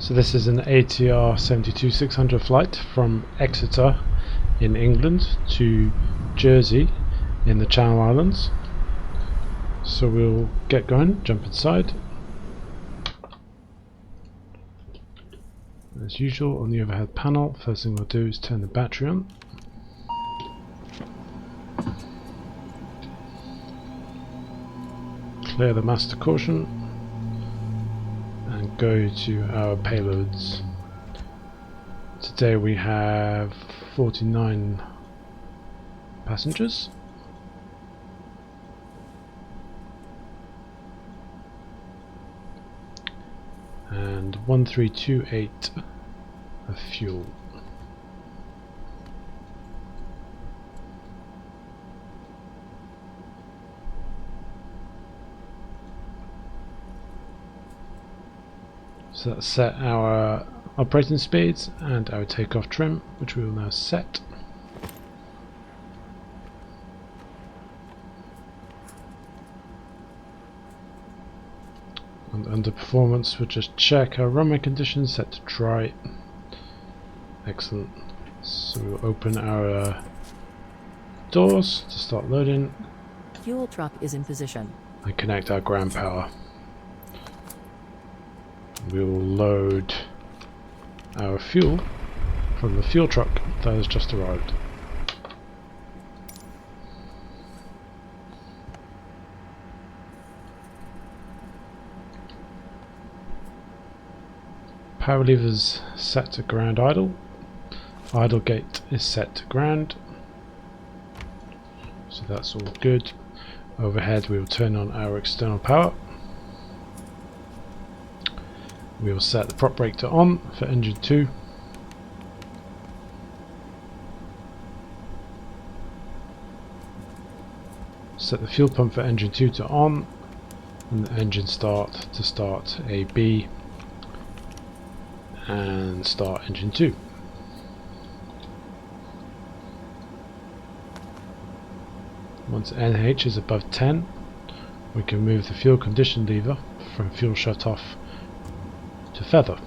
So this is an ATR 72-600 flight from Exeter in England to Jersey in the Channel Islands. So we'll get going, jump inside. As usual, on the overhead panel, first thing we'll do is turn the battery on. Clear the master caution and go to our payloads. Today we have 49 passengers. And 1328 of fuel. So that's set our operating speeds and our takeoff trim, which we will now set. And under performance, we'll just check our runway conditions, set to dry. Excellent. So we'll open our doors to start loading. Fuel truck is in position. And connect our ground power. We will load our fuel from the fuel truck that has just arrived. Power levers set to ground idle. Idle gate is set to ground. So that's all good. Overhead we will turn on our external power. We will set the prop brake to on for engine 2. Set the fuel pump for engine 2 to on, and the engine start to start AB, and start engine 2. Once NH is above 10, we can move the fuel condition lever from fuel shut off to feather.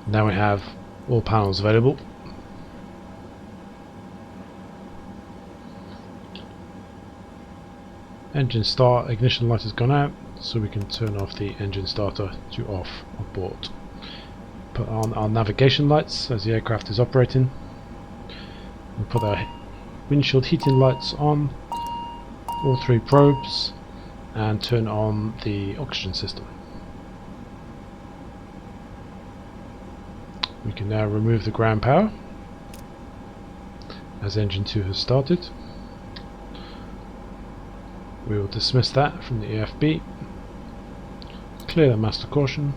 Now we have all panels available. Engine start, ignition light has gone out, so we can turn off the engine starter to off on board. Put on our navigation lights as the aircraft is operating. We'll put our windshield heating lights on, all 3 probes, and turn on the oxygen system. We can now remove the ground power as engine 2 has started. We will dismiss that from the EFB, clear the master caution,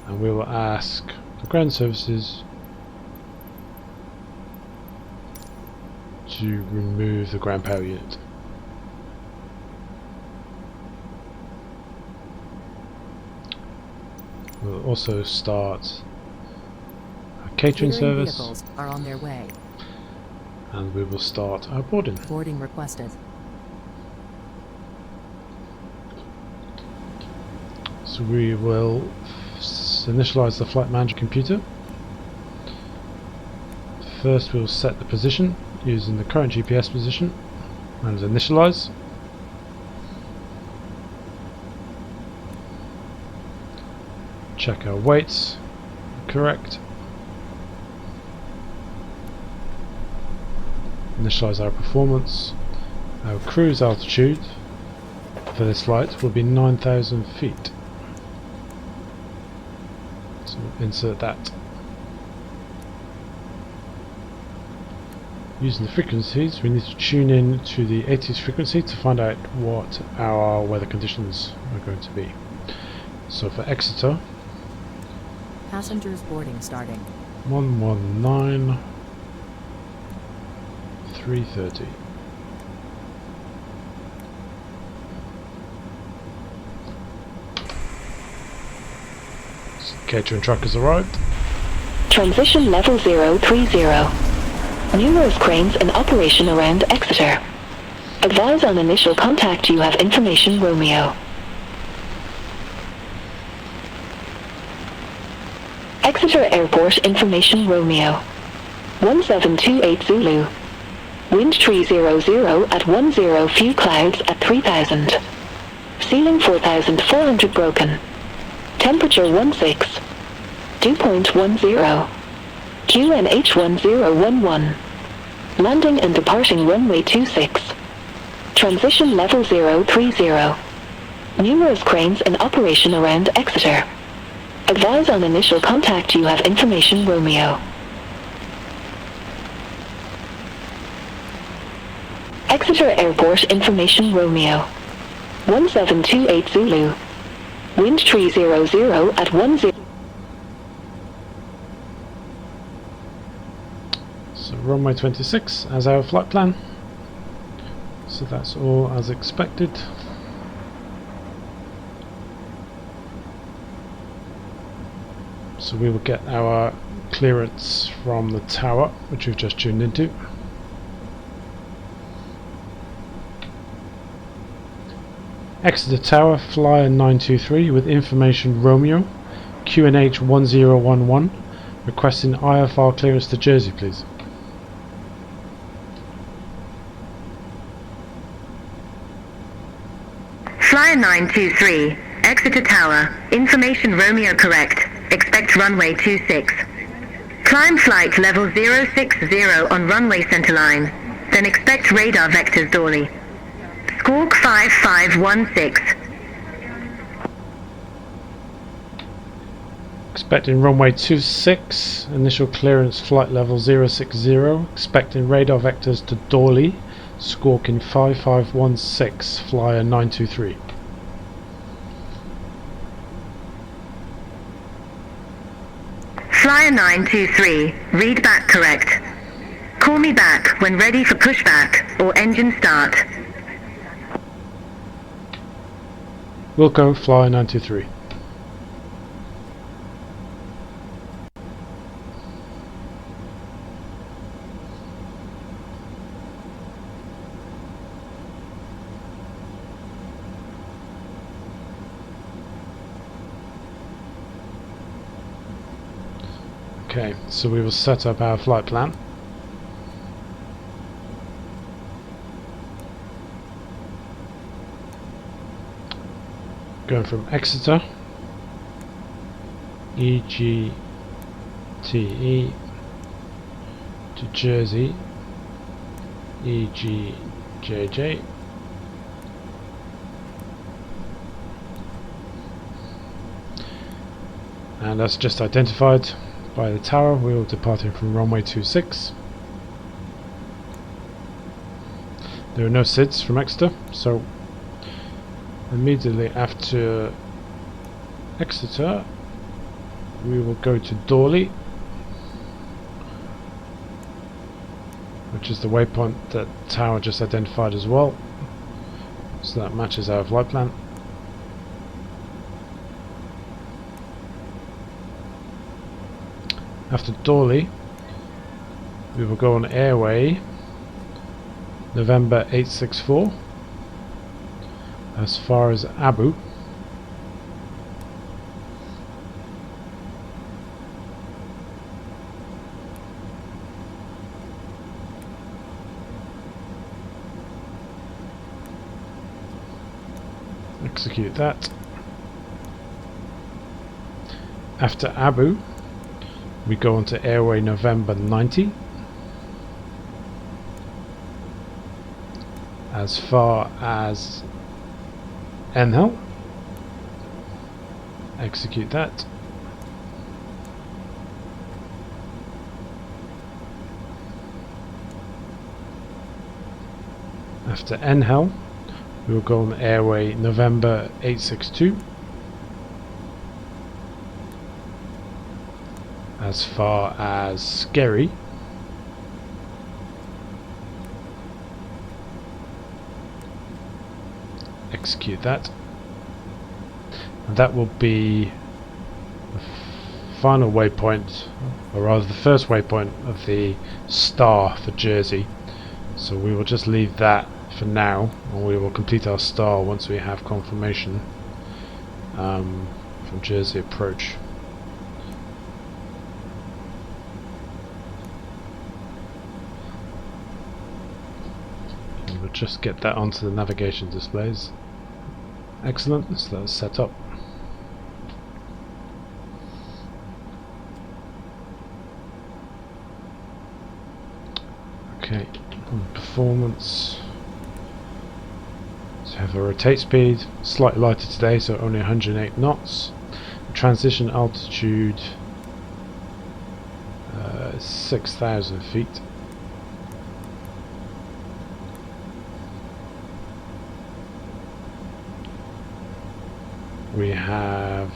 and we will ask the ground services to remove the ground power unit. We'll also start catering service. Vehicles are on their way. And we will start our boarding. Boarding requested. So we will initialize the flight manager computer. First we'll set the position using the current GPS position and initialize. Check our weights, correct. Initialize our performance. Our cruise altitude for this flight will be 9,000 feet. So insert that. Using the frequencies, we need to tune in to the ATIS frequency to find out what our weather conditions are going to be. So for Exeter, Passengers boarding starting. 119 330. Catering truck has arrived. Transition level 030. Numerous cranes in operation around Exeter. Advise on initial contact you have information Romeo. Exeter Airport Information Romeo. 1728 Zulu. Wind 300 at 10, few clouds at 3000. Ceiling 4400 broken. Temperature 16. Dew point 10. QNH 1011. Landing and departing runway 26. Transition level 030. Numerous cranes in operation around Exeter. Advise on initial contact, you have information Romeo. Exeter Airport Information Romeo. 1728 Zulu. Wind 300 at 10. So runway 26 as our flight plan. So that's all as expected. So we will get our clearance from the tower, which we've just tuned into. Exeter Tower, Flyer 923 with information Romeo, QNH 1011, requesting IFR clearance to Jersey, please. Flyer 923, Exeter Tower, information Romeo correct, expect runway 26. Climb flight level 060 on runway centerline, then expect radar vectors Dorley. Squawk 5516. Expecting runway 26, initial clearance flight level 060, expecting radar vectors to Dorley, squawking 5516, Flyer 923. Flyer 923, read back correct. Call me back when ready for pushback or engine start. Wilco, Flyer 923. Okay, so we will set up our flight plan. Going from Exeter, EGTE to Jersey, EGJJ. And that's just identified by the tower. We will departing from runway 26. There are no SIDS from Exeter, so immediately after Exeter we will go to Dorley, which is the waypoint that the tower just identified as well, so that matches our flight plan. After Dorley we will go on airway November 864 as far as Abu. Execute that. After Abu we go on to airway November 90 as far as Enhel. Execute that. After Enhel we will go on airway November 862 as far as Skerry. Execute that, and that will be the final waypoint, or rather the first waypoint of the star for Jersey. So we will just leave that for now, and we will complete our star once we have confirmation from Jersey approach. just get that onto the navigation displays. Excellent, so that's set up. Okay, on performance, so have a rotate speed, slightly lighter today, so only 108 knots. Transition altitude 6,000 feet. We have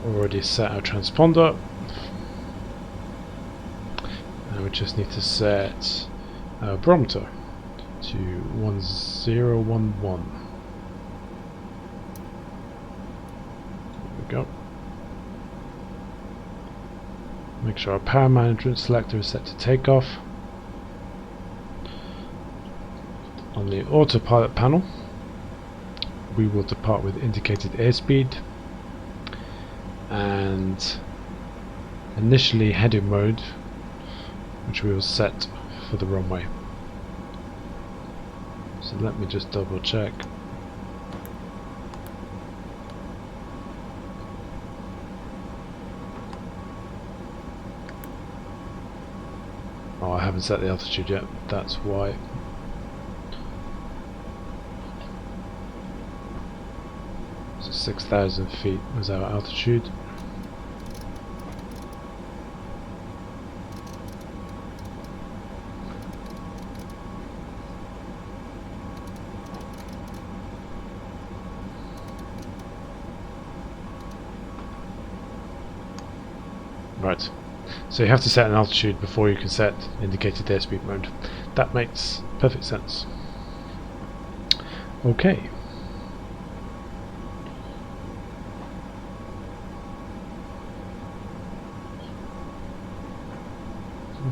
already set our transponder, and we just need to set our barometer to 1011. There we go. Make sure our power management selector is set to takeoff. On the autopilot panel, we will depart with indicated airspeed, and initially heading mode, which we will set for the runway. So let me just double check. Oh, I haven't set the altitude yet, that's why. So 6,000 feet was our altitude. Right, so you have to set an altitude before you can set indicated airspeed mode. That makes perfect sense. Okay.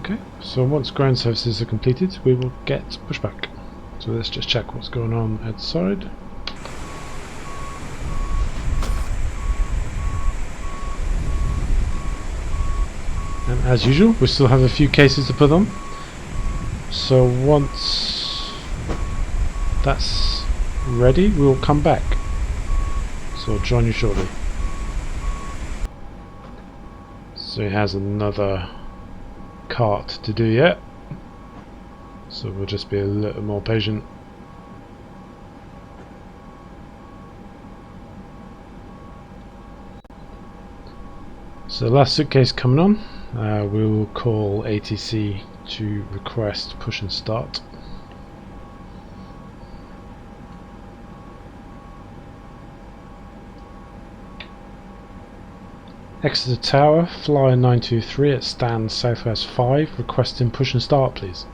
Okay, so once ground services are completed, we will get pushback. So let's just check what's going on outside. And as usual, we still have a few cases to put on. So once that's ready, we'll come back. So I'll join you shortly. So he has another cart to do yet. So we'll just be a little more patient. So the last suitcase coming on. We will call ATC to request push and start. Exeter Tower, flyer 923 at stand southwest 5, requesting push and start please.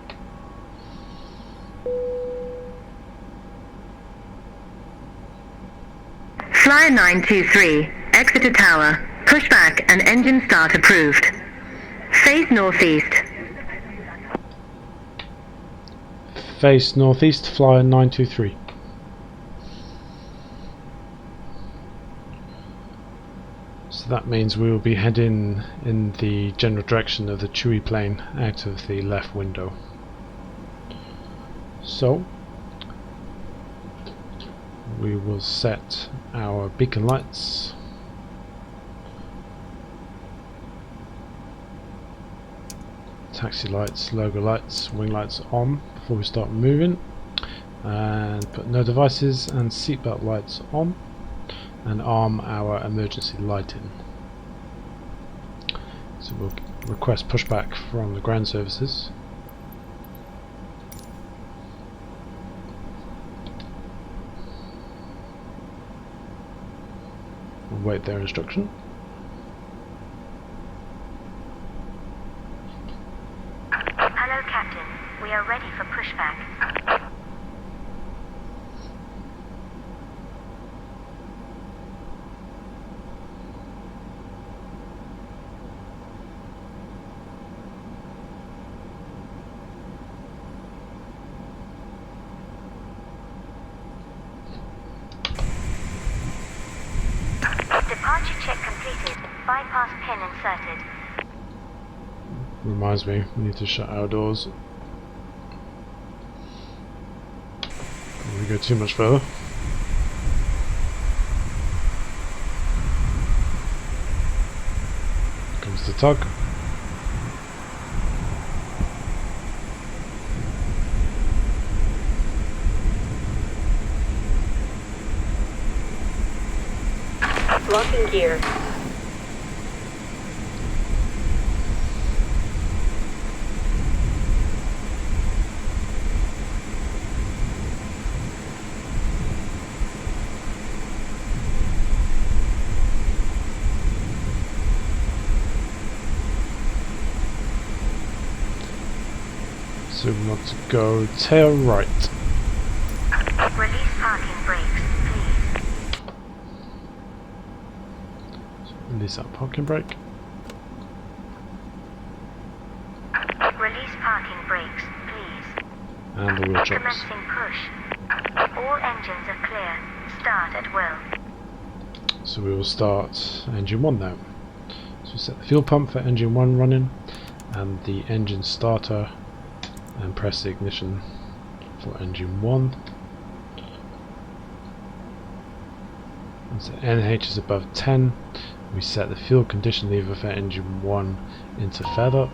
Flyer 923, Exeter Tower, pushback and engine start approved. Face northeast. Face northeast, flyer 923. So that means we will be heading in the general direction of the Chewy plane out of the left window. So we will set our beacon lights. Taxi lights, logo lights, wing lights on before we start moving, and put no devices and seatbelt lights on, and arm our emergency lighting. So we'll request pushback from the ground services. We'll wait their instruction. Hello, Captain. We are ready for pushback. Departure check completed. Bypass pin inserted. Reminds me, we need to shut our doors. we go too much further. Comes the tug. Locking gear. So we want to go tail right. Release parking brakes, please. So release that parking brake. Release parking brakes, please. And the wheel chocks. Commencing push. All engines are clear. Start at will. So we will start engine 1 now. So we set the fuel pump for engine 1 running and the engine starter, and press the ignition for engine 1. Once the NH is above 10, we set the fuel condition lever for engine 1 into feather.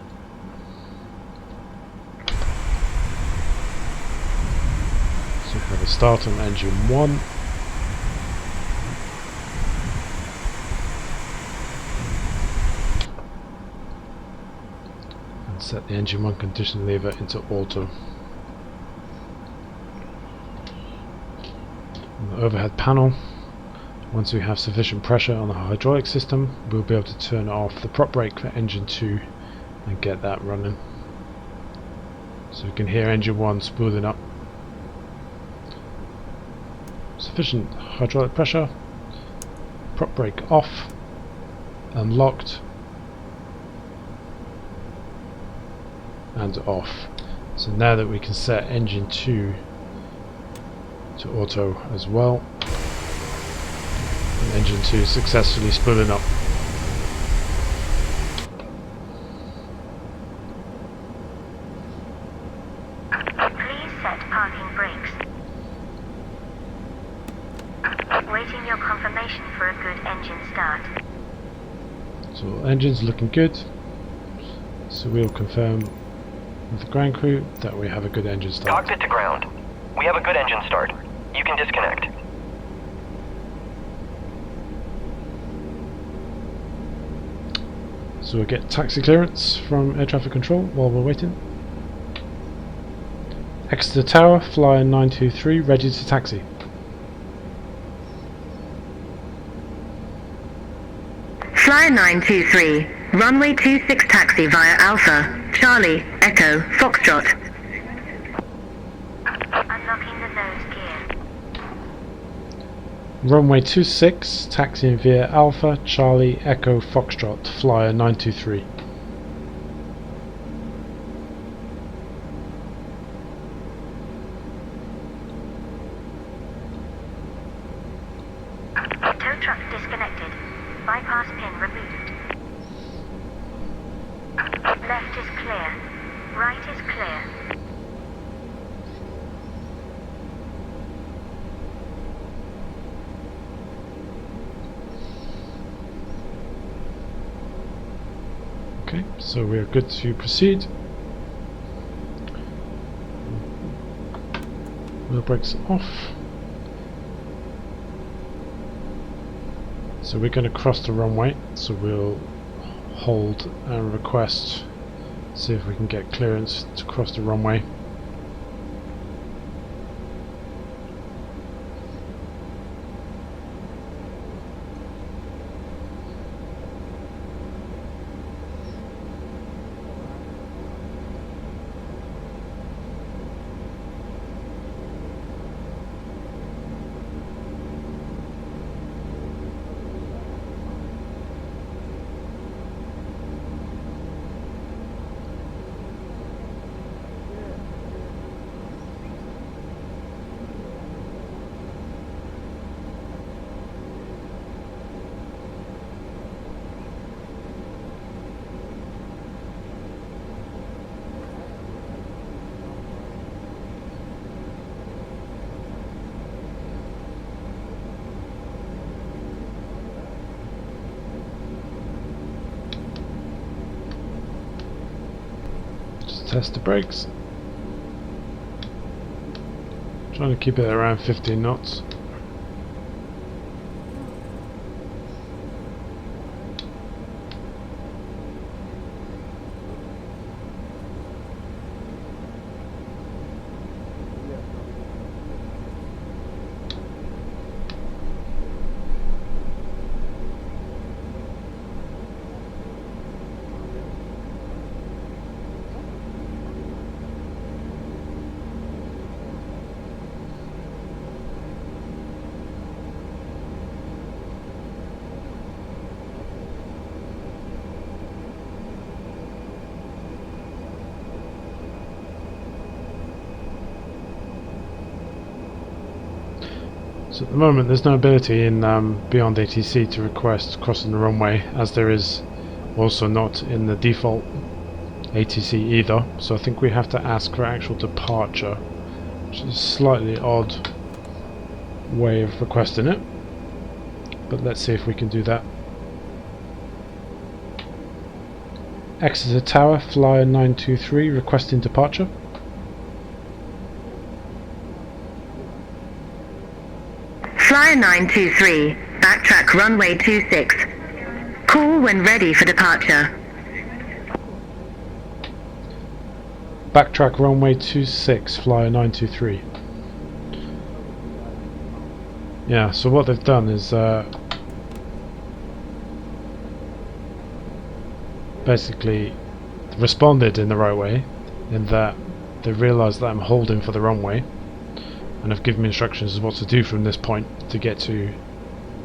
So we have a start on engine 1. And set the engine 1 condition lever into auto. On the overhead panel, once we have sufficient pressure on the hydraulic system, we'll be able to turn off the prop brake for engine 2 and get that running. So we can hear engine 1 spooling up. Sufficient hydraulic pressure, prop brake off, unlocked, and off. So now that we can set engine 2 to auto as well, and engine 2 successfully spooling up. Please set parking brakes. Waiting your confirmation for a good engine start. So engine's looking good. So we'll confirm with the ground crew that we have a good engine start. Cockpit to ground. We have a good engine start. You can disconnect. So we'll get taxi clearance from air traffic control while we're waiting. Exeter Tower, flyer 923, ready to taxi. Flyer 923, runway 26 taxi via Alpha, Charlie, Echo, Foxtrot. Unlocking the nose gear. Runway 26, taxiing via Alpha, Charlie, Echo, Foxtrot, flyer 923. Tow truck disconnected. Bypass pin removed. Left is clear. Right is clear. Okay, so we are good to proceed. Wheel brakes off. So we're going to cross the runway, so we'll hold and request, see if we can get clearance to cross the runway. test the brakes. Trying to keep it around 15 knots. So at the moment there's no ability in BeyondATC to request crossing the runway, as there is also not in the default ATC either, so I think we have to ask for actual departure, which is a slightly odd way of requesting it, but let's see if we can do that. Exeter Tower, flyer 923, requesting departure. Flyer 923, backtrack runway 26. Call when ready for departure. Backtrack runway 26, flyer 923. Yeah, so what they've done is basically responded in the right way, in that they realised that I'm holding for the runway and have given me instructions as what to do from this point to get to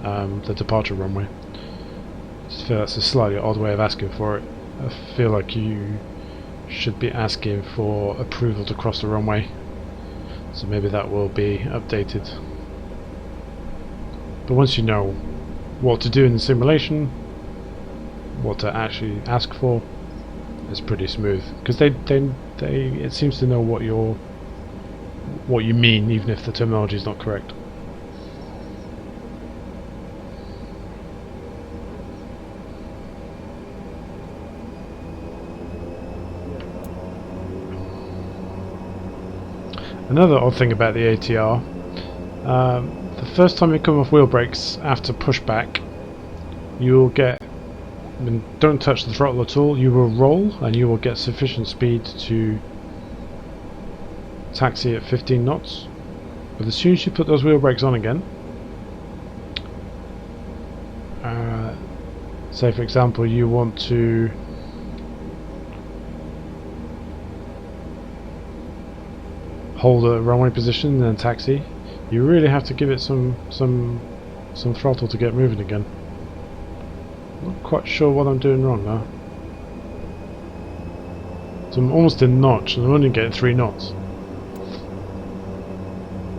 the departure runway. I just feel that's a slightly odd way of asking for it. I feel like you should be asking for approval to cross the runway, so maybe that will be updated. But once you know what to do in the simulation, what to actually ask for, it's pretty smooth, because they it seems to know what you mean, even if the terminology is not correct. Another odd thing about the ATR, the first time you come off wheel brakes after pushback, you'll get, and don't touch the throttle at all, you will roll and you will get sufficient speed to taxi at 15 knots. But as soon as you put those wheel brakes on again, say for example you want to hold a runway position and then taxi, you really have to give it some throttle to get moving again. Not quite sure what I'm doing wrong now. So I'm almost in notch and I'm only getting 3 knots.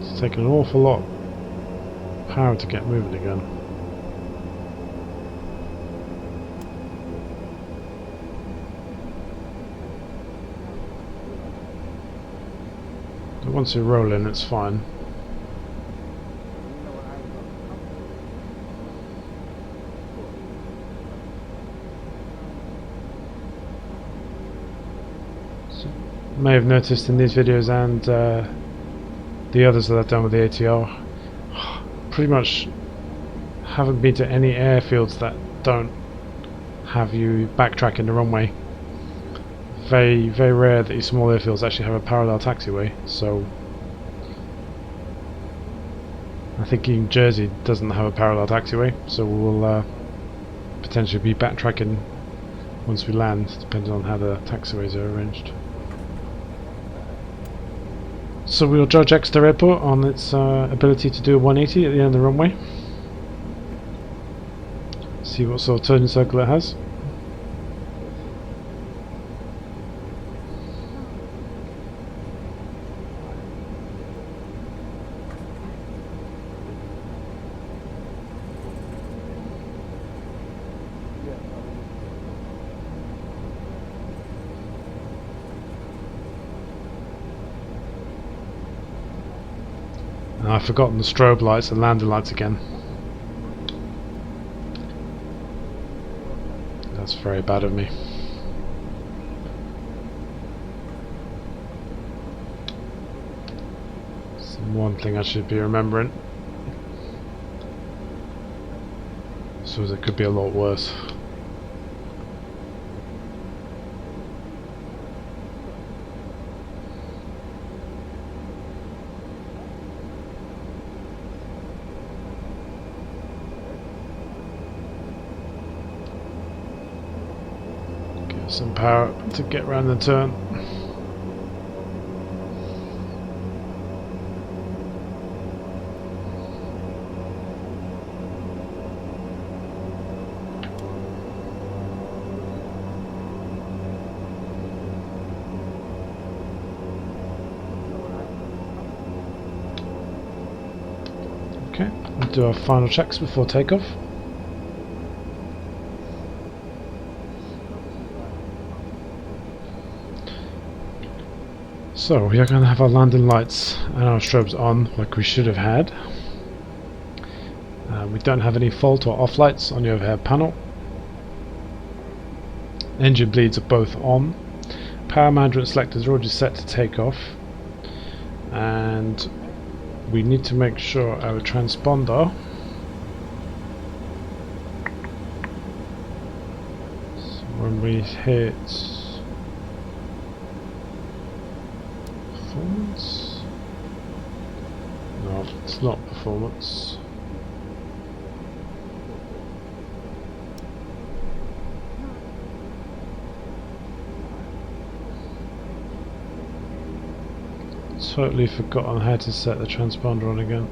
It's taking an awful lot of power to get moving again. But once you're rolling, it's fine. So, you may have noticed in these videos and the others that I've done with the ATR, pretty much haven't been to any airfields that don't have you backtracking the runway. Very, very rare that these small airfields actually have a parallel taxiway, so I think even Jersey doesn't have a parallel taxiway, so we'll potentially be backtracking once we land, depending on how the taxiways are arranged. So we'll judge Exeter Airport on its ability to do a 180 at the end of the runway. See what sort of turning circle it has. And I've forgotten the strobe lights and landing lights again. That's very bad of me. One thing I should be remembering. So it could be a lot worse. Give some power to get around the turn. Okay, we'll do our final checks before takeoff. So we are going to have our landing lights and our strobes on like we should have had. We don't have any fault or off lights on the overhead panel. Engine bleeds are both on. Power management selectors are already set to take off. And we need to make sure our transponder so when we hit performance, no, it's not performance. Totally forgotten how to set the transponder on again.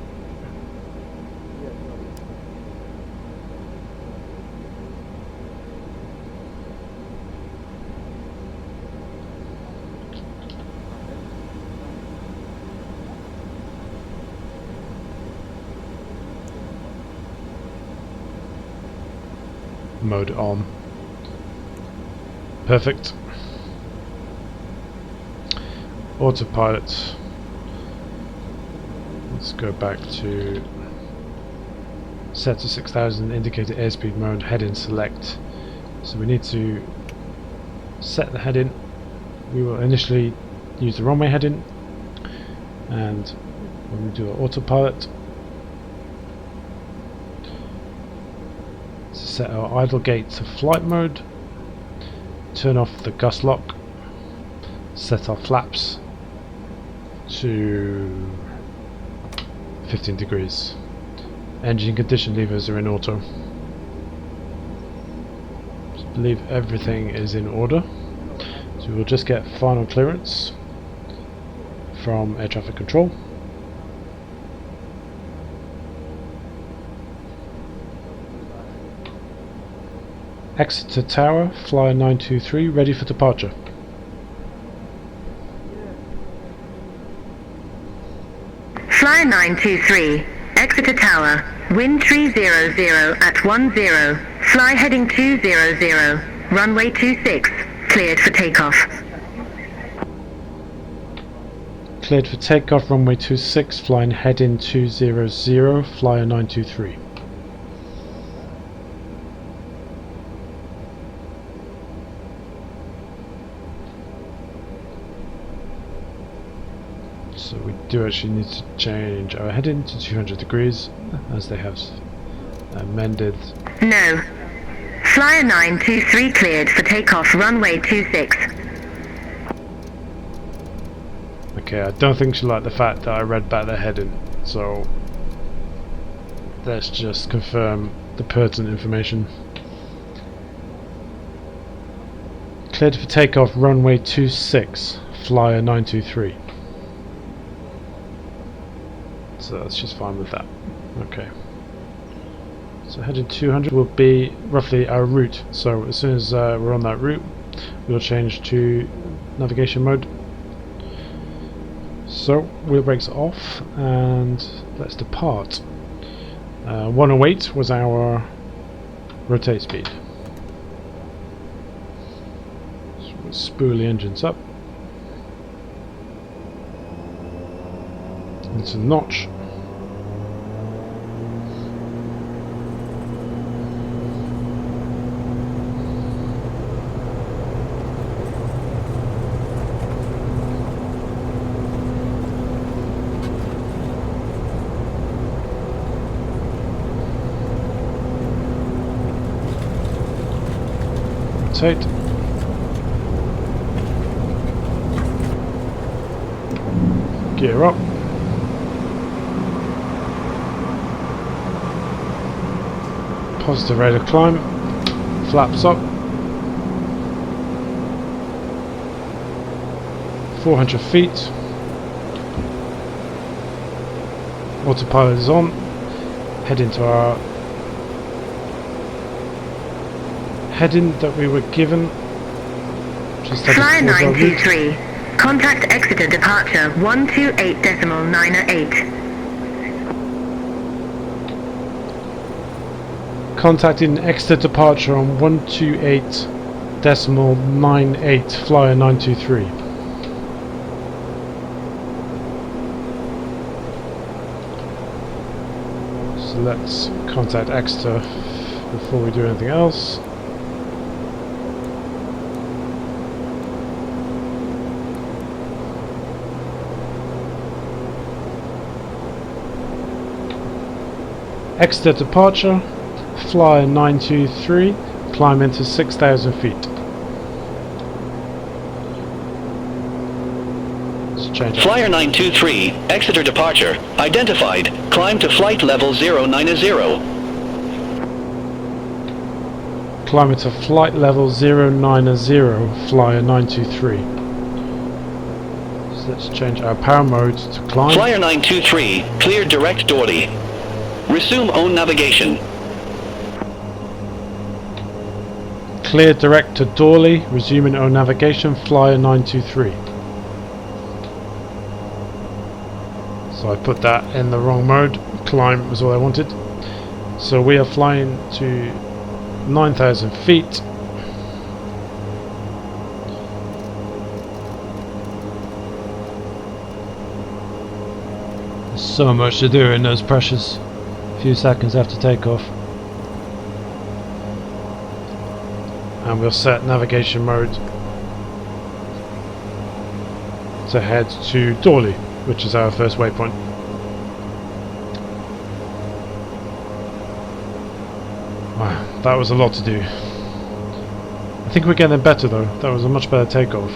Mode on. Perfect. Autopilot. Let's go back to set to 6000, indicator airspeed mode, heading select. So we need to set the heading. We will initially use the runway heading, and when we do our autopilot, to set our idle gate to flight mode, turn off the gust lock, set our flaps to 15 degrees. Engine condition levers are in auto. I believe everything is in order. So we'll just get final clearance from air traffic control. Exeter Tower, flyer 923, ready for departure. Flyer 923, Exeter Tower, wind 300 at 10, fly heading 200, runway 26, cleared for takeoff. Cleared for takeoff, runway 26, flying heading 200, flyer 923. So we do actually need to change our heading to 200 degrees, as they have amended. No. Flyer 923 cleared for takeoff, runway 26. Okay, I don't think she liked the fact that I read back the heading, so let's just confirm the pertinent information. Cleared for takeoff, runway 26, flyer 923. So that's just fine with that. Okay. So heading 200 will be roughly our route. So as soon as we're on that route, we'll change to navigation mode. So wheel brakes off and let's depart. 108 was our rotate speed. So we'll spool the engines up. It's a notch. rotate. Gear up. Positive rate of climb. Flaps up. 400 feet. Autopilot is on. Head into our heading that we were given. Just Flyer 923. Contact Exeter departure 128.908. Contacting Exeter departure on 128.98 Flyer 923. So let's contact Exeter before we do anything else. Exeter departure, Flyer 923, climb into 6,000 feet. Let's change it. Flyer 923, Exeter departure, identified, climb to flight level 090. Climb into flight level 090, Flyer 923. So let's change our power mode to climb. Flyer 923, clear direct Dorley. Resume own navigation. Clear direct to Dorley, resuming own navigation, Flyer 923. So I put that in the wrong mode. Climb was all I wanted. So we are flying to 9,000 feet. There's so much to do in those precious few seconds after takeoff. And we'll set navigation mode to head to Dorley, which is our first waypoint. Wow, that was a lot to do. I think we're getting better though. That was a much better takeoff.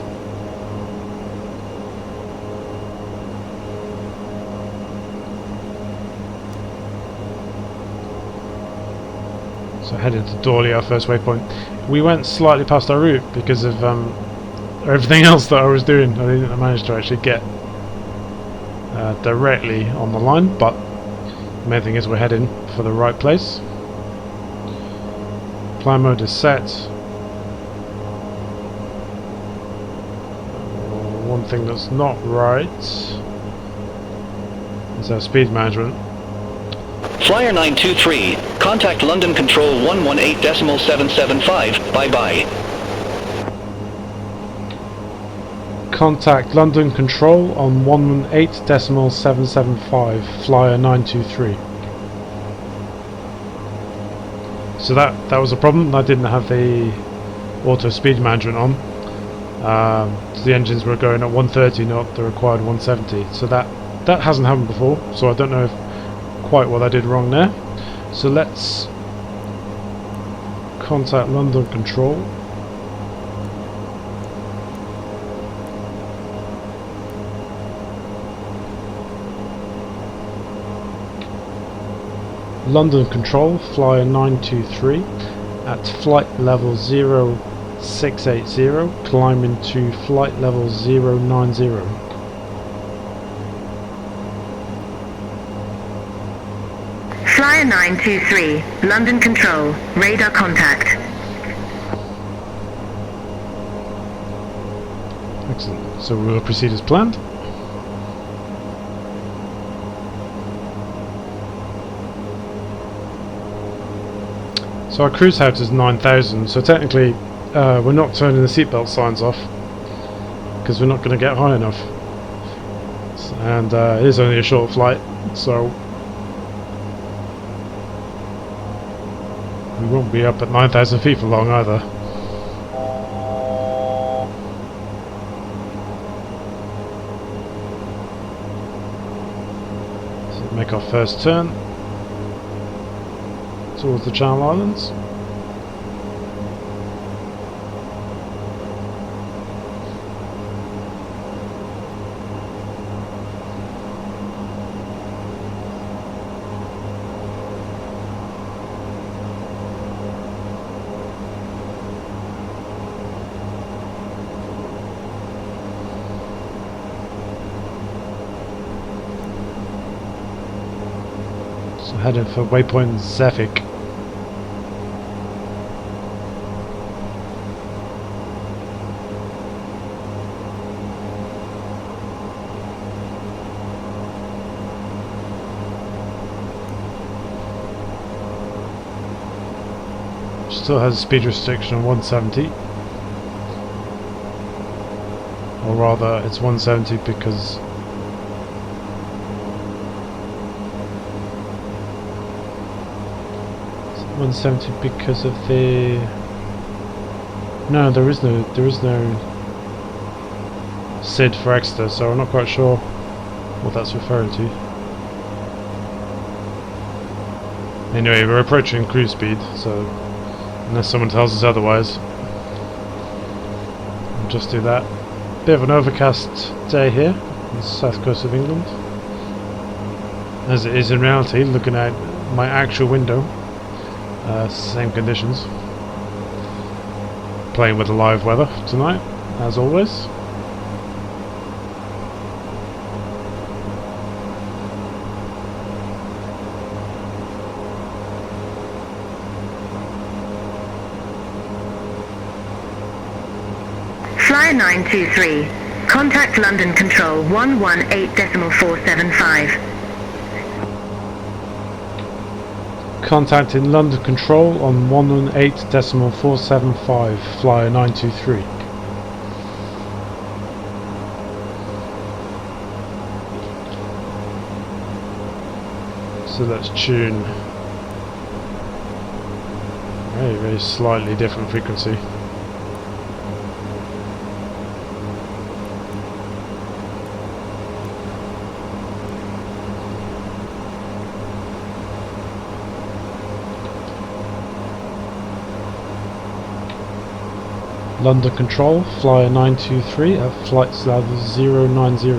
So heading to Dorley, our first waypoint. We went slightly past our route because of everything else that I was doing. I didn't manage to actually get directly on the line, but the main thing is we're heading for the right place. Climb mode is set. One thing that's not right is our speed management. Flyer 923, contact London Control 118.775, bye-bye. Contact London Control on 118.775, Flyer 923. So that was a problem. I didn't have the auto speed management on. So the engines were going at 130, not the required 170. So that hasn't happened before. So I don't know quite what I did wrong there. So let's contact London Control. London Control, Flyer 923 at flight level 0680, climbing to flight level 090. Flyer 923, London Control, radar contact. Excellent. So we will proceed as planned. So our cruise height is 9,000, so technically we're not turning the seatbelt signs off because we're not going to get high enough. And it is only a short flight, so we won't be up at 9,000 feet for long either. So make our first turn towards the Channel Islands. We're heading for waypoint Zefik. Still has a speed restriction of 170. Or rather, it's 170 because because of the no, there is no SID for Exeter, so I'm not quite sure what that's referring to. Anyway, we're approaching cruise speed, so unless someone tells us otherwise, we'll just do that. Bit of an overcast day here on the south coast of England, as it is in reality. Looking at my actual window, same conditions. Playing with the live weather tonight, as always. Flyer 923. Contact London Control 118.475. Contacting London Control on 118.475, flyer 923. So let's tune very slightly different frequency. London Control, flyer 923 at flight level 090.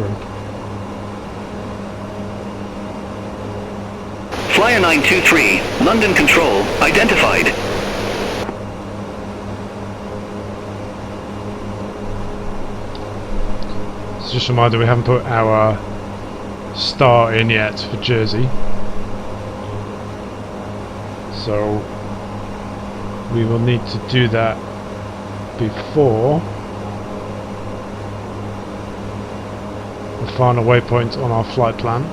Flyer 923, London Control, identified. So just a reminder, we haven't put our star in yet for Jersey. So we will need to do that before the final waypoint on our flight plan,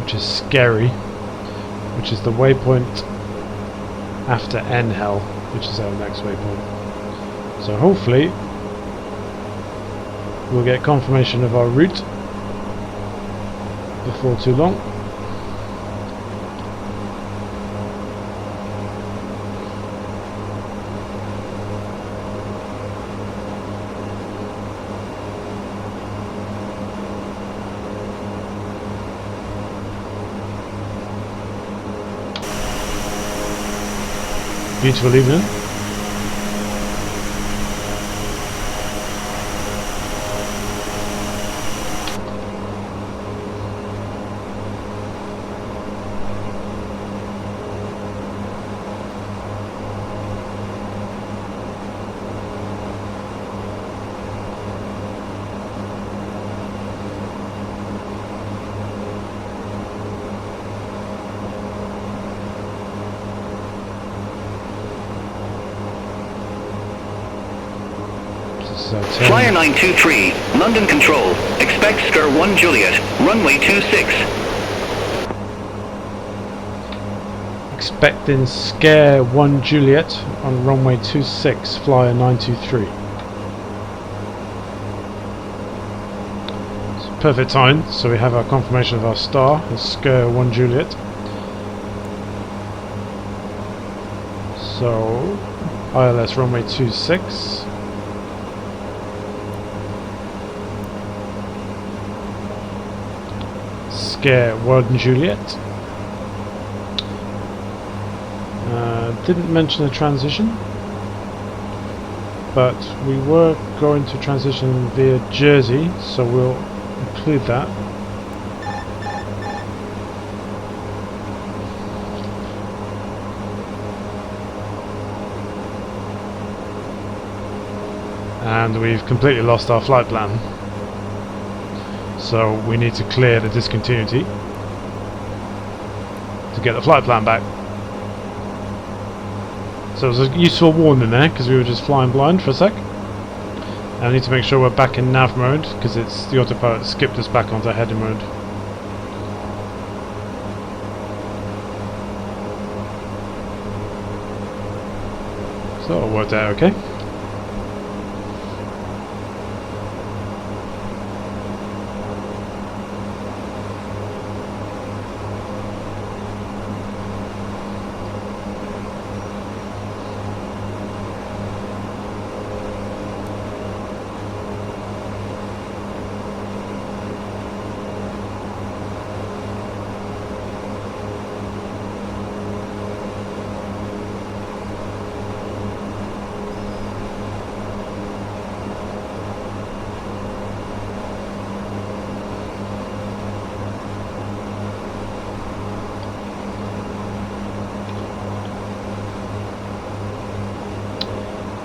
which is scary, which is the waypoint after N-Hell, which is our next waypoint. So hopefully we'll get confirmation of our route before too long. Beautiful evening. Flyer 923, London Control, expect Scar 1 Juliet, runway 26. Expecting Scare 1 Juliet on runway 26, flyer 923. It's perfect time, so we have our confirmation of our star as Scare 1 Juliet. So ILS runway 26. Scare 1 Juliet. Didn't mention a transition, but we were going to transition via Jersey, so we'll include that. And we've completely lost our flight plan. So we need to clear the discontinuity to get the flight plan back. So it was a useful warning there, because we were just flying blind for a sec. And I need to make sure we're back in nav mode, because it's the autopilot skipped us back onto heading mode. So it worked out okay.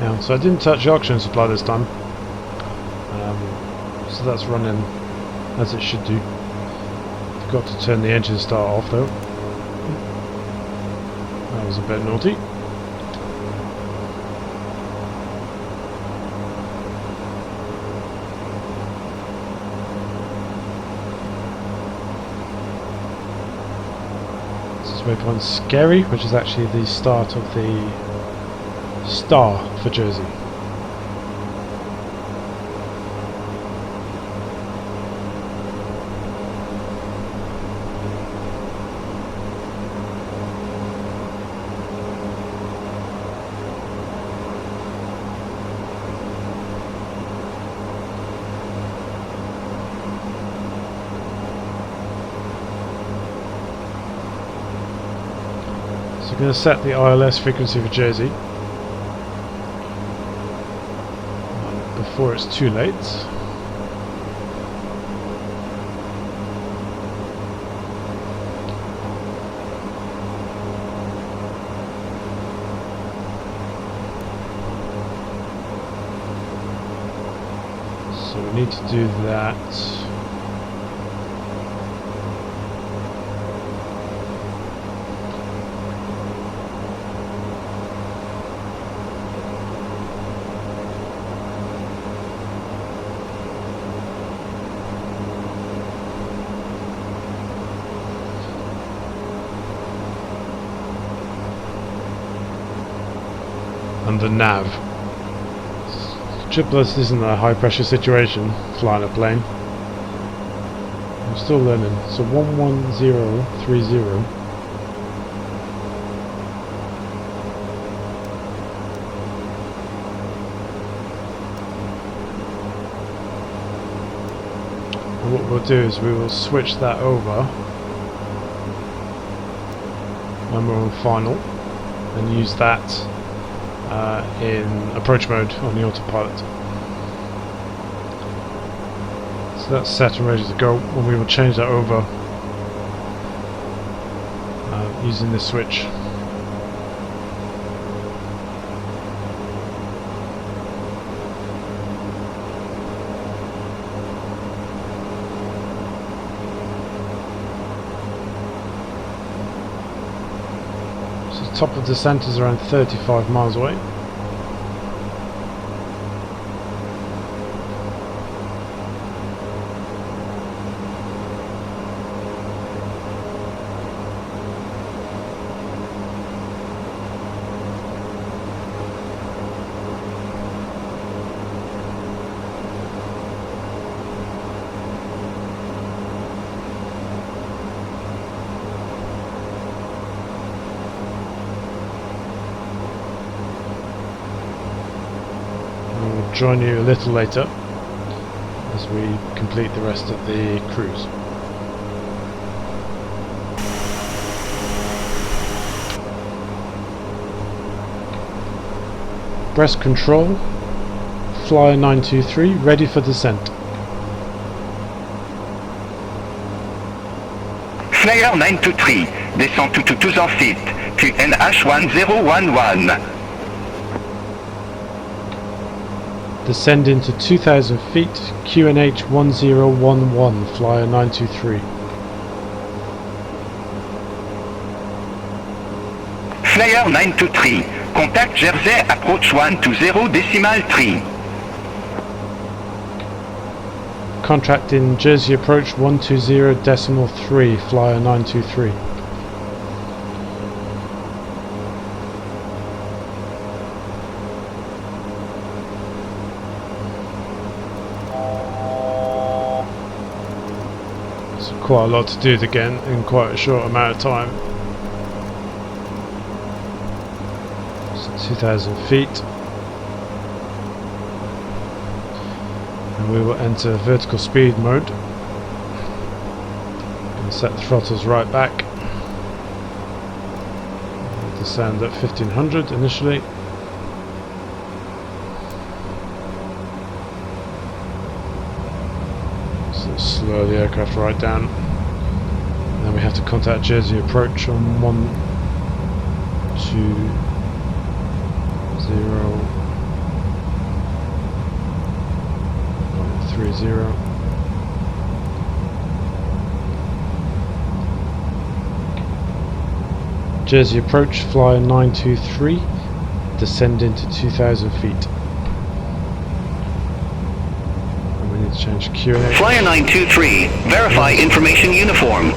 Yeah, so I didn't touch the oxygen supply this time, so that's running as it should do. Forgot to turn the engine start off though. That was a bit naughty. This is waypoint Scary, which is actually the start of the star for Jersey. So I'm going to set the ILS frequency for Jersey before it's too late. So we need to do that. And the nav. Triplets isn't a high pressure situation, flying a plane. I'm still learning. So 11030. And what we'll do is we will switch that over when we're on final and use that in approach mode on the autopilot. So that's set and ready to go, and we will change that over using this switch. Top of descent is around 35 miles away. Join you a little later as we complete the rest of the cruise. Breast control, Flyer 923, ready for descent. Flyer 923, descend to 2 feet, to NH1011. Descend into 2,000 feet, QNH 1011, flyer 923. Flyer 923, contact Jersey approach 120 decimal 3. Contract in Jersey approach 120 decimal 3, flyer 923. Quite a lot to do again in quite a short amount of time. So 2,000 feet, and we will enter vertical speed mode and set the throttles right back. We'll descend at 1500 initially. Slow the aircraft right down, and then we have to contact Jersey approach on 120. Jersey approach, flyer 923, descend into 2,000 feet. Change QNH. Flyer 923, verify information uniform.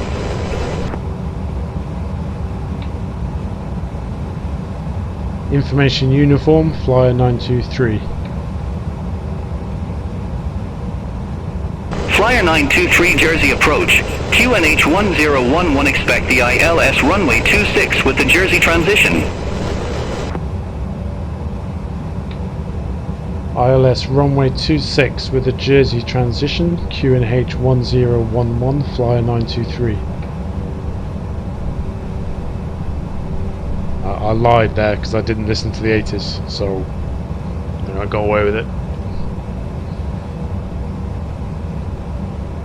Information uniform, flyer 923. Flyer 923 Jersey approach, QNH 1011 expect the ILS runway 26 with the Jersey transition. ILS runway 26 with a Jersey transition, QNH 1011, flyer 923. I lied there because I didn't listen to the ATIS, so I got away with it.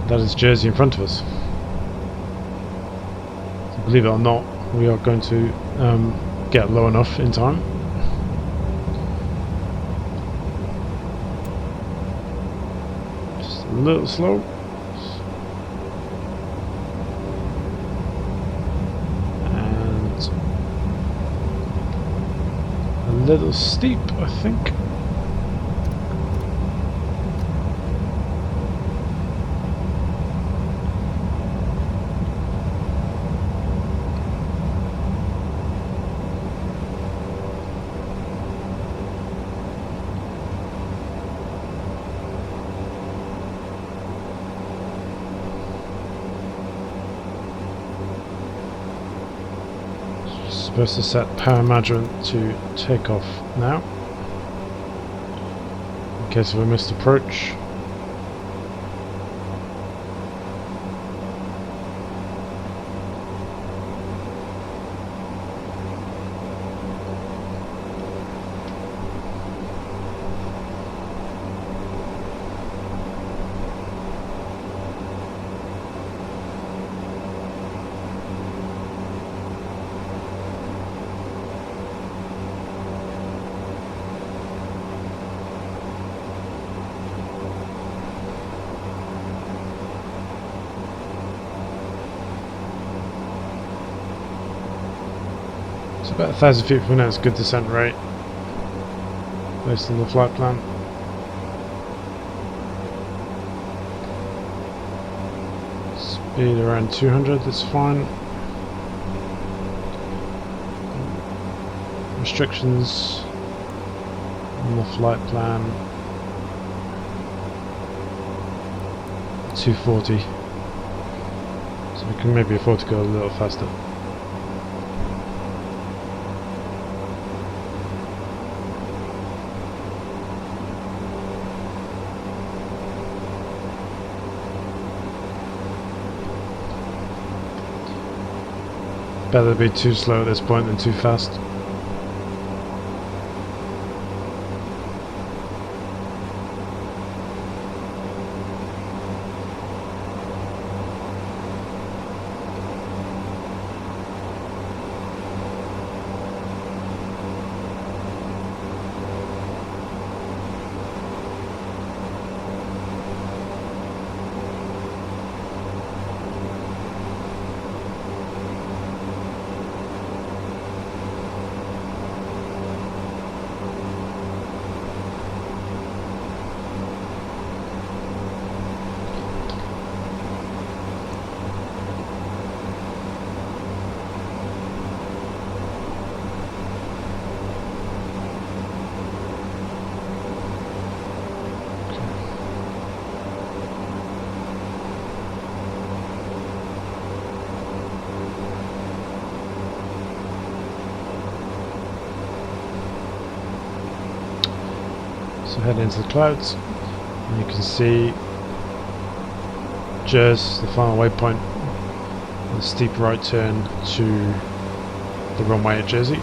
That is Jersey in front of us. So believe it or not, we are going to get low enough in time. A little slow. And a little steep, I think. Supposed to set power management to take off now in case of a missed approach. It's about 1,000 feet per minute, it's a good descent rate based on the flight plan. Speed around 200, that's fine. Restrictions on the flight plan 240, so we can maybe afford to go a little faster. Better be too slow at this point than too fast. So head into the clouds, and you can see just the final waypoint, a steep right turn to the runway at Jersey.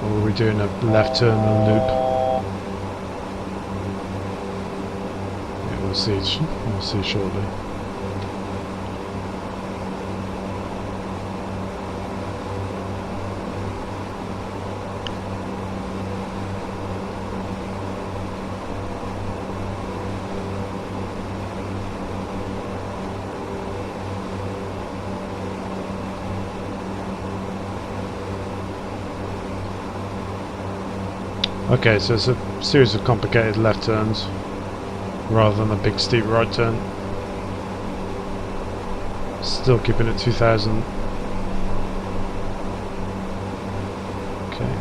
Or we're doing a left turn and loop. Yeah, we'll see shortly. Okay, so it's a series of complicated left turns rather than a big steep right turn. Still keeping it 2000. Okay.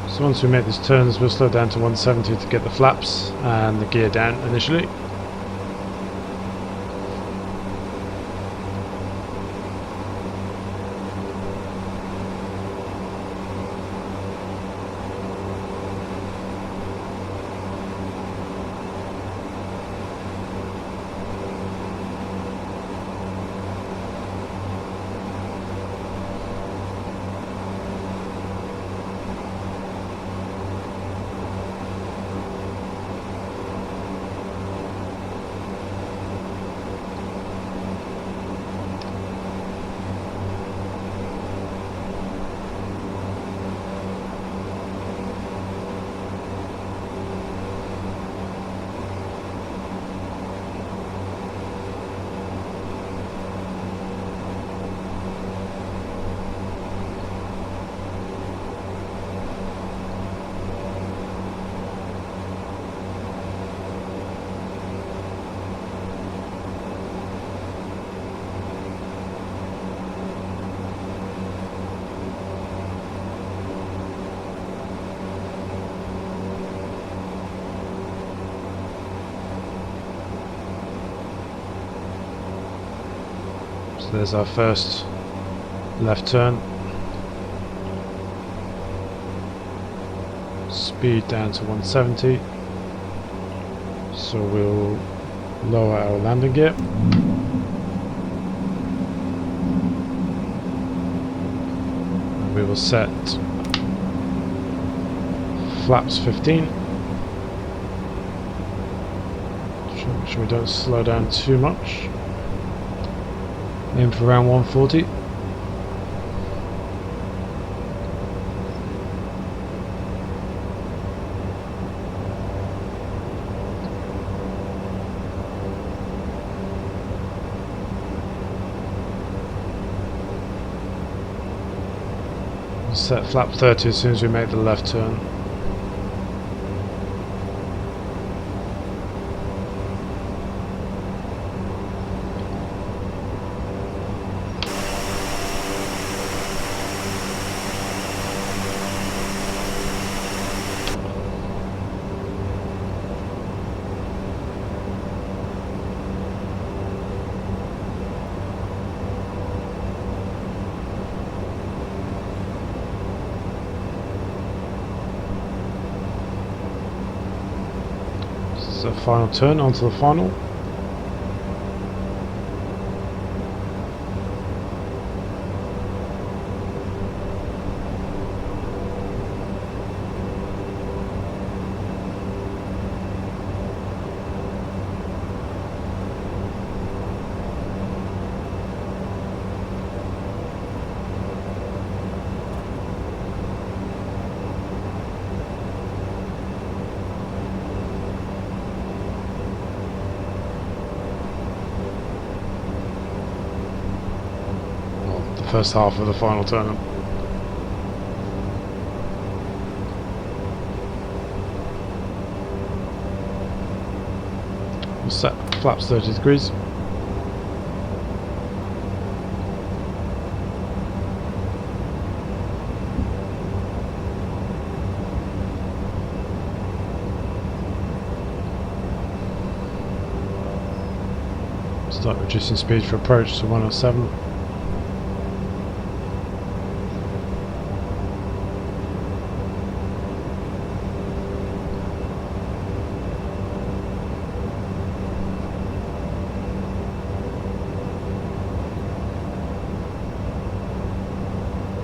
So once we make these turns, we'll slow down to 170 to get the flaps and the gear down initially. So there's our first left turn. Speed down to 170. So we'll lower our landing gear. And we will set flaps 15. Make sure we don't slow down too much. Aim for around 140. Set flap 30 as soon as we make the left turn. So final turn onto the final. First half of the final turn. We'll set flaps 30 degrees. Start reducing speed for approach to 107.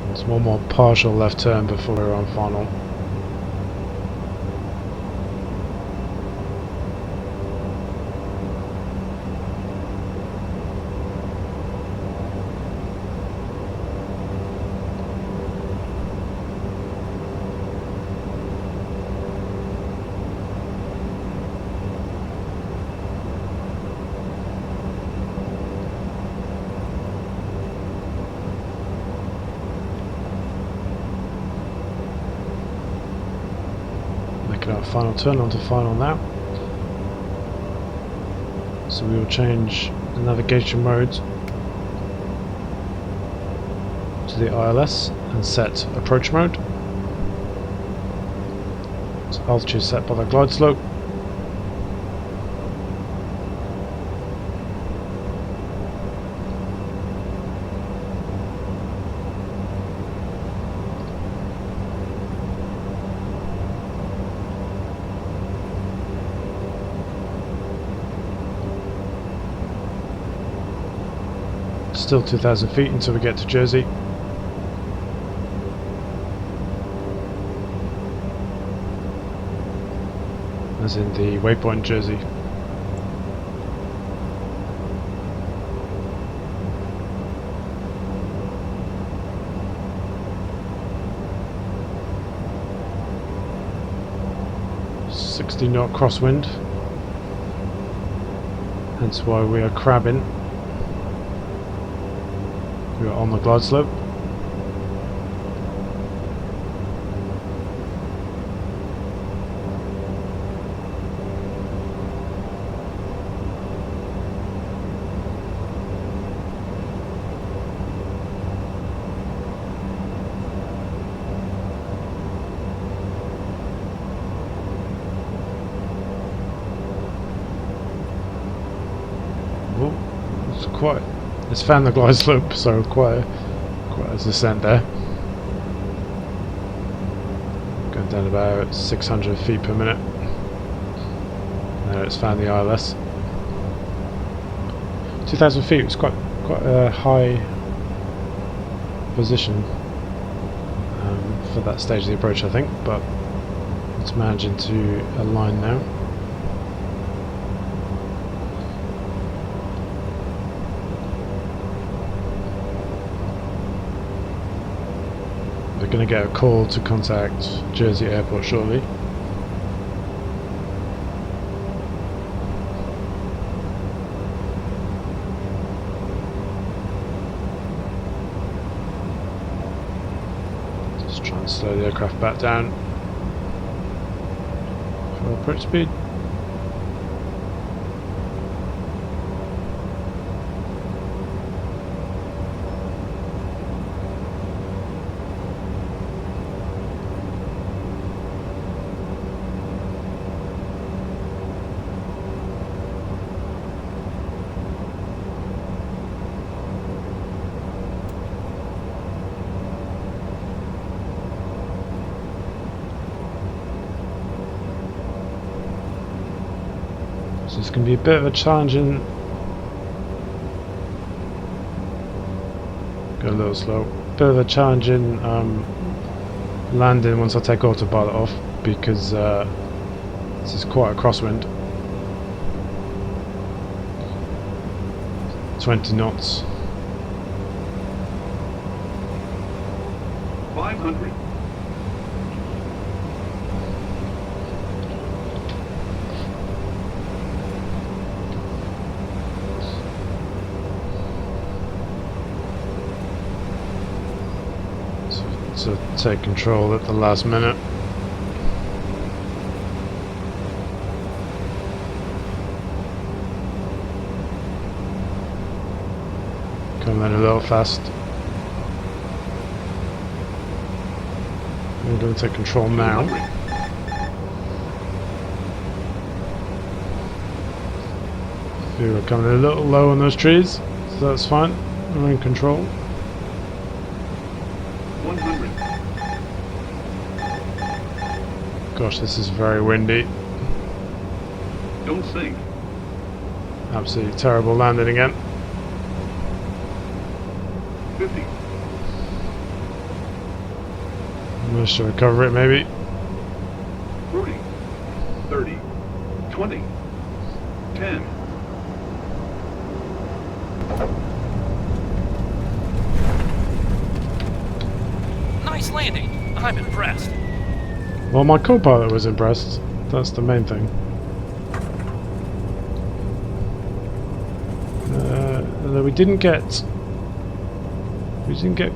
There's one more partial left turn before we're on final. Our final turn onto final now. So we will change the navigation mode to the ILS and set approach mode. So altitude set by the glide slope. Still 2,000 feet until we get to Jersey. As in the waypoint Jersey. .60 crosswind. Hence why we are crabbing. We are on the glide slope. Oh, it's quite. It's found the glide slope, so quite a descent there. Going down about 600 feet per minute. There it's found the ILS. 2,000 feet was quite a high position for that stage of the approach, I think, but it's managing to align now. We're going to get a call to contact Jersey Airport shortly. Just try and slow the aircraft back down for approach speed. So it's going to be a bit of a challenging. Go a little slow. Bit of a challenging landing once I take autopilot off, because this is quite a crosswind. 20 knots. 500. To take control at the last minute. Coming in a little fast. I'm going to take control now. We were coming a little low on those trees, so that's fine. We're in control. 100. Gosh, this is very windy. Don't sink. Absolutely terrible landing again. 50. Managed to recover it maybe. 40. 30. 20. 10. Nice landing. I'm impressed. Well, my co-pilot was impressed. That's the main thing. Although we didn't get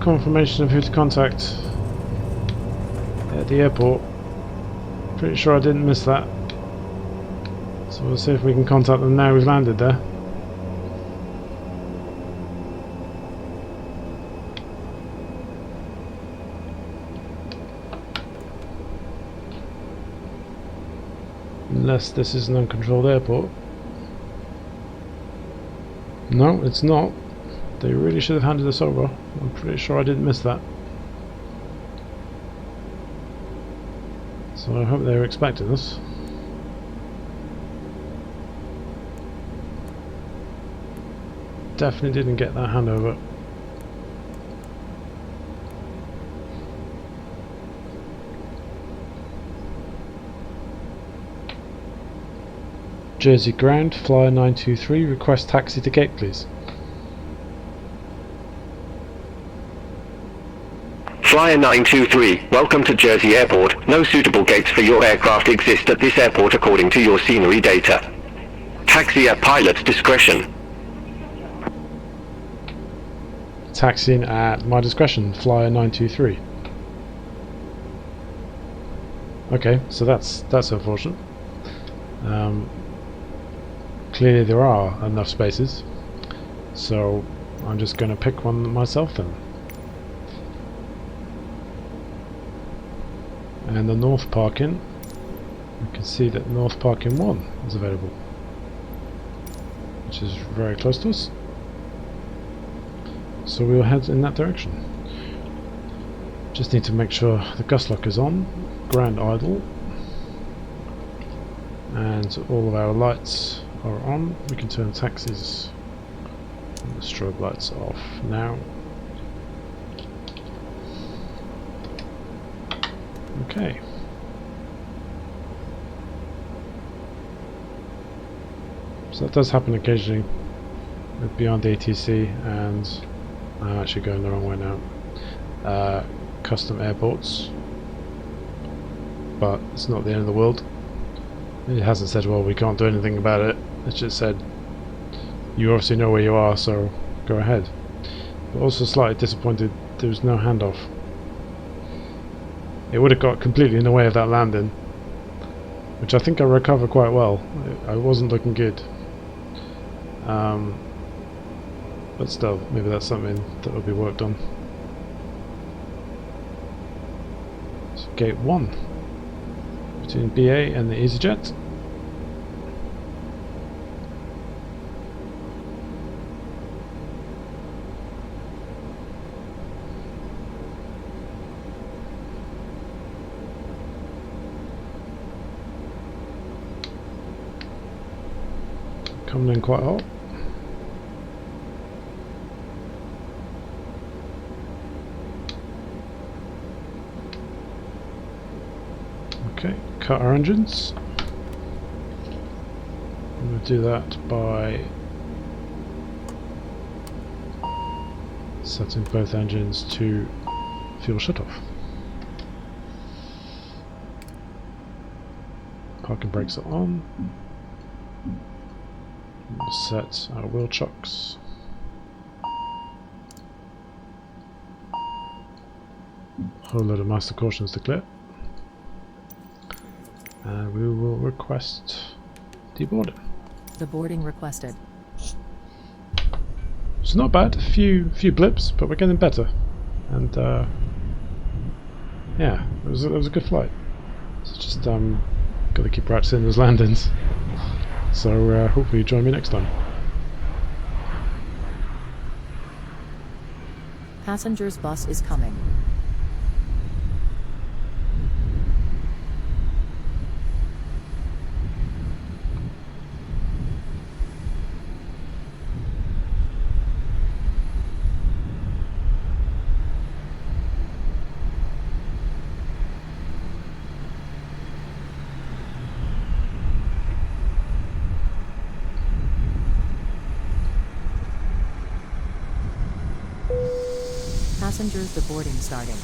confirmation of who to contact at the airport. Pretty sure I didn't miss that. So we'll see if we can contact them now we've landed there. Unless this is an uncontrolled airport. No, it's not. They really should have handed us over. I'm pretty sure I didn't miss that. So I hope they were expecting us. Definitely didn't get that handover. Jersey ground, flyer 923, request taxi to gate please. Flyer 923, welcome to Jersey Airport. No suitable gates for your aircraft exist at this airport according to your scenery data. Taxi at pilot's discretion. Taxiing at my discretion, flyer 923. Okay, so that's unfortunate. Clearly there are enough spaces, so I'm just going to pick one myself then. And the north parking, you can see that north parking 1 is available, which is very close to us. So we'll head in that direction. Just need to make sure the gust lock is on, ground idle, and all of our lights are on. We can turn taxis and the strobe lights off now. Okay. So that does happen occasionally with BeyondATC, and I'm actually going the wrong way now. Custom airports, but it's not the end of the world. It hasn't said, well, we can't do anything about it. It's just said, you obviously know where you are, so go ahead. But also slightly disappointed there was no handoff. It would have got completely in the way of that landing, which I think I recovered quite well. I wasn't looking good. But still, maybe that's something that will be worked on. So gate 1 between BA and the EasyJet. Coming in quite hot. Okay, cut our engines. I'm going to do that by setting both engines to fuel shutoff. Parking brakes are on. We'll set our wheel chocks. Whole load of master cautions to clear. And we will request deboarding. The boarding requested. It's not bad, a few blips, but we're getting better. And yeah, it was a good flight. So just got to keep practicing those landings. So hopefully you join me next time. Passengers bus is coming. Passengers, the boarding starting.